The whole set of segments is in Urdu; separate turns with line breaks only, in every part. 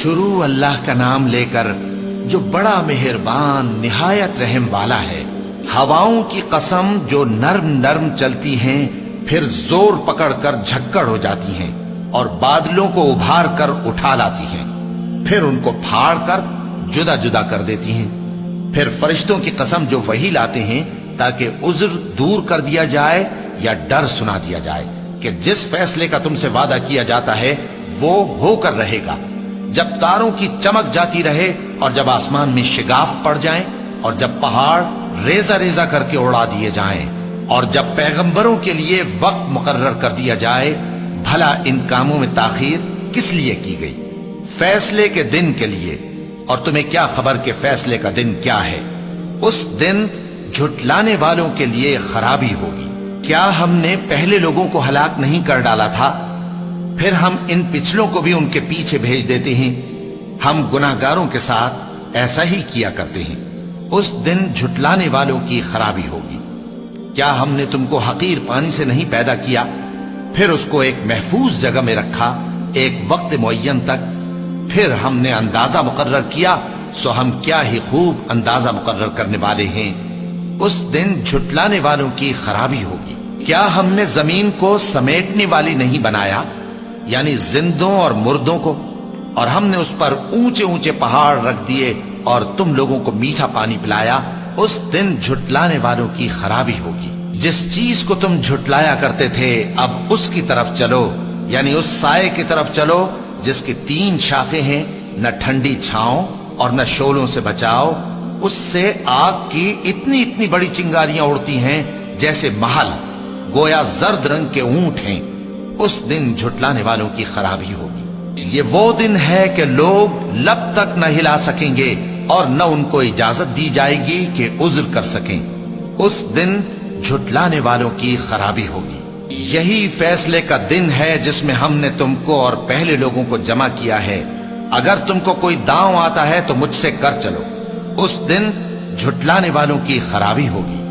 شروع اللہ کا نام لے کر جو بڑا مہربان نہایت رحم والا ہے۔ ہواؤں کی قسم جو نرم نرم چلتی ہیں پھر زور پکڑ کر جھکڑ ہو جاتی ہیں اور بادلوں کو ابھار کر اٹھا لاتی ہیں، پھر ان کو پھاڑ کر جدا جدا کر دیتی ہیں۔ پھر فرشتوں کی قسم جو وحی لاتے ہیں تاکہ عذر دور کر دیا جائے یا ڈر سنا دیا جائے کہ جس فیصلے کا تم سے وعدہ کیا جاتا ہے وہ ہو کر رہے گا، جب تاروں کی چمک جاتی رہے اور جب آسمان میں شگاف پڑ جائیں اور جب پہاڑ ریزہ ریزہ کر کے اڑا دیے جائیں اور جب پیغمبروں کے لیے وقت مقرر کر دیا جائے، بھلا ان کاموں میں تاخیر کس لیے کی گئی؟ فیصلے کے دن کے لیے، اور تمہیں کیا خبر کہ فیصلے کا دن کیا ہے؟ اس دن جھٹلانے والوں کے لیے خرابی ہوگی۔ کیا ہم نے پہلے لوگوں کو ہلاک نہیں کر ڈالا تھا؟ پھر ہم ان پچھلوں کو بھی ان کے پیچھے بھیج دیتے ہیں۔ ہم گناہگاروں کے ساتھ ایسا ہی کیا کرتے ہیں۔ اس دن جھٹلانے والوں کی خرابی ہوگی۔ کیا ہم نے تم کو حقیر پانی سے نہیں پیدا کیا، پھر اس کو ایک محفوظ جگہ میں رکھا ایک وقت معین تک، پھر ہم نے اندازہ مقرر کیا، سو ہم کیا ہی خوب اندازہ مقرر کرنے والے ہیں۔ اس دن جھٹلانے والوں کی خرابی ہوگی۔ کیا ہم نے زمین کو سمیٹنے والی نہیں بنایا، یعنی زندوں اور مردوں کو، اور ہم نے اس پر اونچے اونچے پہاڑ رکھ دیے اور تم لوگوں کو میٹھا پانی پلایا؟ اس دن جھٹلانے والوں کی خرابی ہوگی۔ جس چیز کو تم جھٹلایا کرتے تھے اب اس کی طرف چلو، یعنی اس سائے کی طرف چلو جس کی 3 شاخیں ہیں، نہ ٹھنڈی چھاؤں اور نہ شعلوں سے بچاؤ۔ اس سے آگ کی اتنی اتنی بڑی چنگاریاں اڑتی ہیں جیسے محل، گویا زرد رنگ کے اونٹ ہیں۔ اس دن جھٹلانے والوں کی خرابی ہوگی۔ یہ وہ دن ہے کہ لوگ لب تک نہ ہلا سکیں گے اور نہ ان کو اجازت دی جائے گی کہ عذر کر سکیں۔ اس دن جھٹلانے والوں کی خرابی ہوگی۔ یہی فیصلے کا دن ہے جس میں ہم نے تم کو اور پہلے لوگوں کو جمع کیا ہے۔ اگر تم کو کوئی داؤں آتا ہے تو مجھ سے کر چلو۔ اس دن جھٹلانے والوں کی خرابی ہوگی۔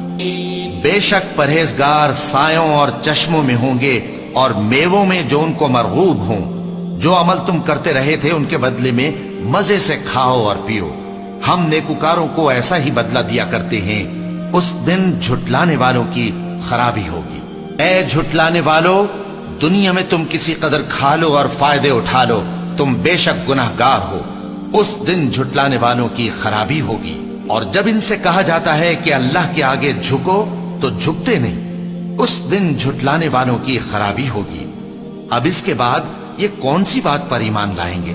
بے شک پرہیزگار سایوں اور چشموں میں ہوں گے اور میووں میں جو ان کو مرغوب ہوں۔ جو عمل تم کرتے رہے تھے ان کے بدلے میں مزے سے کھاؤ اور پیو۔ ہم نیکوکاروں کو ایسا ہی بدلہ دیا کرتے ہیں۔ اس دن جھٹلانے والوں کی خرابی ہوگی۔ اے جھٹلانے والو، دنیا میں تم کسی قدر کھا لو اور فائدے اٹھا لو، تم بے شک گناہگار ہو۔ اس دن جھٹلانے والوں کی خرابی ہوگی۔ اور جب ان سے کہا جاتا ہے کہ اللہ کے آگے جھکو تو جھکتے نہیں۔ اس دن جھٹلانے والوں کی خرابی ہوگی۔ اب اس کے بعد یہ کون سی بات پر ایمان لائیں گے؟